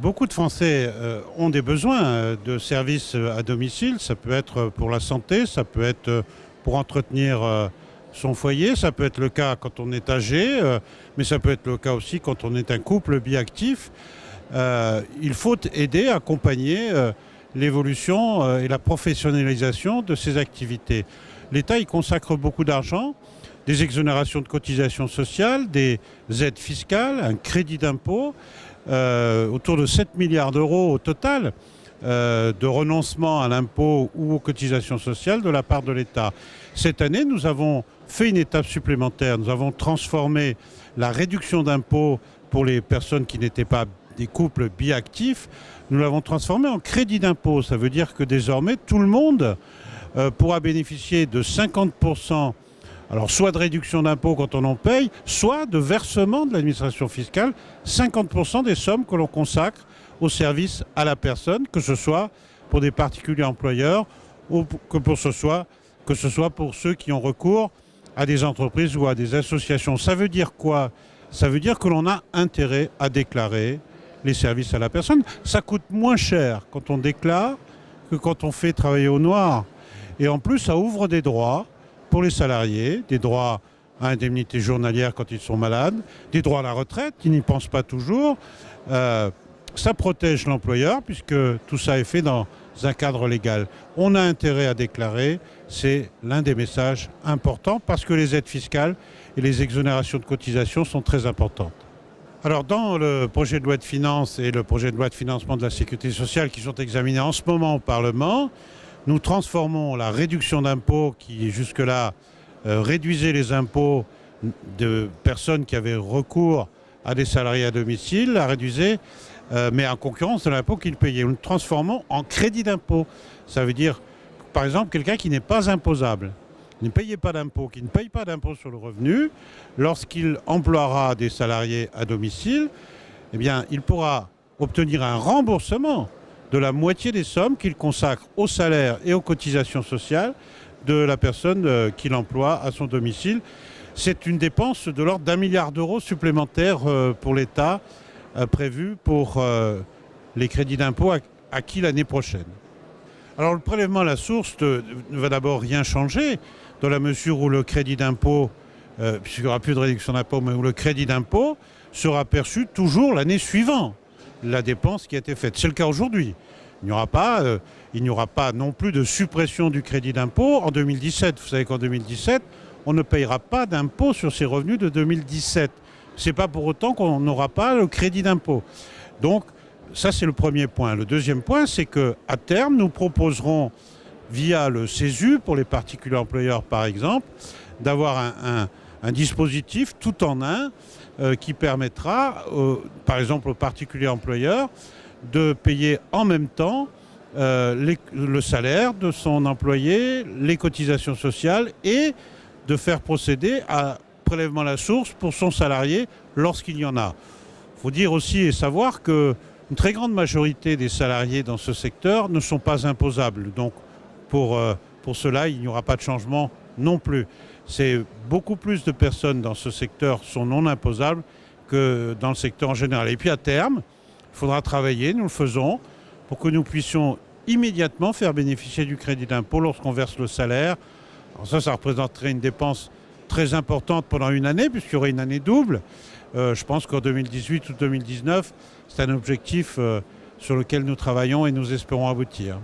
Beaucoup de Français ont des besoins de services à domicile. Ça peut être pour la santé, ça peut être pour entretenir son foyer, ça peut être le cas quand on est âgé, mais ça peut être le cas aussi quand on est un couple biactif. Il faut aider, accompagner l'évolution et la professionnalisation de ces activités. L'État y consacre beaucoup d'argent, des exonérations de cotisations sociales, des aides fiscales, un crédit d'impôt, autour de 7 milliards d'euros au total de renoncement à l'impôt ou aux cotisations sociales de la part de l'État. Cette année, nous avons fait une étape supplémentaire. Nous avons transformé la réduction d'impôt pour les personnes qui n'étaient pas des couples biactifs. Nous l'avons transformé en crédit d'impôt. Ça veut dire que désormais, tout le monde pourra bénéficier de 50%, alors soit de réduction d'impôt quand on en paye, soit de versement de l'administration fiscale, 50% des sommes que l'on consacre au service à la personne, que ce soit pour des particuliers employeurs ou que ce soit pour ceux qui ont recours à des entreprises ou à des associations. Ça veut dire quoi? Ça veut dire que l'on a intérêt à déclarer les services à la personne. Ça coûte moins cher quand on déclare que quand on fait travailler au noir. Et en plus, ça ouvre des droits pour les salariés, des droits à indemnité journalière quand ils sont malades, des droits à la retraite, qui n'y pensent pas toujours. Ça protège l'employeur puisque tout ça est fait dans un cadre légal. On a intérêt à déclarer, c'est l'un des messages importants parce que les aides fiscales et les exonérations de cotisations sont très importantes. Alors dans le projet de loi de finances et le projet de loi de financement de la sécurité sociale qui sont examinés en ce moment au Parlement, nous transformons la réduction d'impôt qui jusque-là réduisait les impôts de personnes qui avaient recours à des salariés à domicile, la réduisait mais en concurrence de l'impôt qu'ils payaient. Nous le transformons en crédit d'impôt. Ça veut dire, par exemple, quelqu'un qui n'est pas imposable, ne payait pas d'impôt, qui ne paye pas d'impôt sur le revenu, lorsqu'il emploiera des salariés à domicile, eh bien, il pourra obtenir un remboursement de la moitié des sommes qu'il consacre au salaire et aux cotisations sociales de la personne qu'il emploie à son domicile. C'est une dépense de l'ordre d'1 milliard d'euros supplémentaires pour l'État prévu pour les crédits d'impôt acquis l'année prochaine. Alors le prélèvement à la source ne va d'abord rien changer dans la mesure où le crédit d'impôt, puisqu'il n'y aura plus de réduction d'impôt, mais où le crédit d'impôt sera perçu toujours l'année suivante la dépense qui a été faite. C'est le cas aujourd'hui. Il n'y aura pas non plus de suppression du crédit d'impôt en 2017. Vous savez qu'en 2017, on ne payera pas d'impôt sur ces revenus de 2017. Ce n'est pas pour autant qu'on n'aura pas le crédit d'impôt. Donc, ça, c'est le premier point. Le deuxième point, c'est qu'à terme, nous proposerons, via le CESU, pour les particuliers employeurs par exemple, d'avoir un dispositif tout en un qui permettra, par exemple aux particuliers employeurs, de payer en même temps le salaire de son employé, les cotisations sociales et de faire procéder à prélèvement à la source pour son salarié lorsqu'il y en a. Il faut dire aussi et savoir qu'une très grande majorité des salariés dans ce secteur ne sont pas imposables. Donc pour cela, il n'y aura pas de changement non plus. C'est beaucoup plus de personnes dans ce secteur sont non imposables que dans le secteur en général. Et puis à terme, il faudra travailler, nous le faisons, pour que nous puissions immédiatement faire bénéficier du crédit d'impôt lorsqu'on verse le salaire. Alors ça représenterait une dépense très importante pendant une année, puisqu'il y aurait une année double. Je pense qu'en 2018 ou 2019, c'est un objectif sur lequel nous travaillons et nous espérons aboutir.